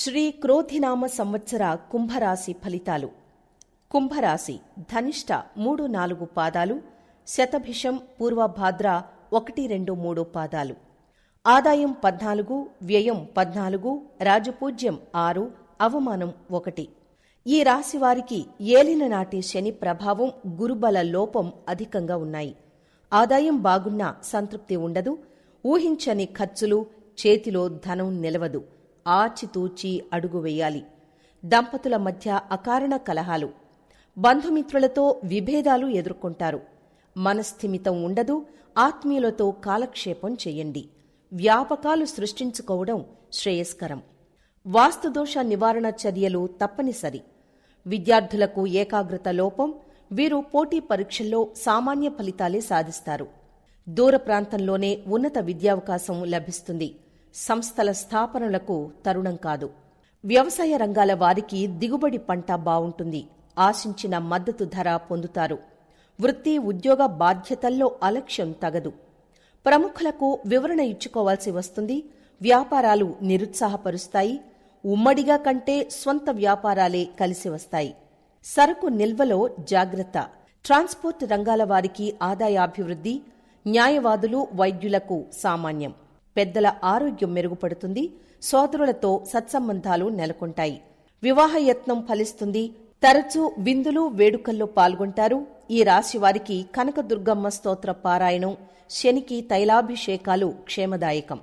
శ్రీ క్రోధినామ సంవత్సర కుంభరాశి ఫలితాలు. కుంభరాశి ధనిష్ట 3-4 పాదాలు, శతభిషం పూర్వభాద్ర 1-2-3 పాదాలు. ఆదాయం 14, వ్యయం 14, రాజపూజ్యం 6, అవమానం 1. ఈ రాశివారికి ఏలిన నాటి శని ప్రభావం, గురుబల లోపం అధికంగా ఉన్నాయి. ఆదాయం బాగున్నా సంతృప్తి ఉండదు. ఊహించని ఖర్చులు, చేతిలో ధనం నిలవదు. ఆచితూచి అడుగు వేయాలి. దంపతుల మధ్య అకారణ కలహాలు, బంధుమిత్రులతో విభేదాలు ఎదుర్కొంటారు. మనస్థిమితం ఉండదు. ఆత్మీయులతో కాలక్షేపం చెయ్యండి. వ్యాపకాలు సృష్టించుకోవడం శ్రేయస్కరం. వాస్తుదోష నివారణ చర్యలు తప్పనిసరి. విద్యార్థులకు ఏకాగ్రత లోపం. వీరు పోటీ పరీక్షల్లో సామాన్య ఫలితాలే సాధిస్తారు. దూర ప్రాంతంలోనే ఉన్నత విద్యావకాశం లభిస్తుంది. సంస్థల స్థాపనలకు తరుణం కాదు. వ్యవసాయ రంగాల వారికి దిగుబడి పంట బావుంటుంది. ఆశించిన మద్దతు ధర పొందుతారు. వృత్తి ఉద్యోగ బాధ్యతల్లో అలక్ష్యం తగదు. ప్రముఖులకు వివరణ ఇచ్చుకోవాల్సి వస్తుంది. వ్యాపారాలు నిరుత్సాహపరుస్తాయి. ఉమ్మడిగా కంటే స్వంత వ్యాపారాలే కలిసి వస్తాయి. సరకు నిల్వలో జాగ్రత్త. ట్రాన్స్పోర్ట్ రంగాల వారికి ఆదాయాభివృద్ధి. న్యాయవాదులు, వైద్యులకు సామాన్యం. పెద్దల ఆరోగ్యం మెరుగుపడుతుంది. సోదరులతో సత్సంబంధాలు నెలకొంటాయి. వివాహయత్నం ఫలిస్తుంది. తరచూ విందులు, వేడుకల్లో పాల్గొంటారు. ఈ రాశివారికి కనకదుర్గమ్మ స్తోత్ర పారాయణం, శనికి తైలాభిషేకాలు క్షేమదాయకం.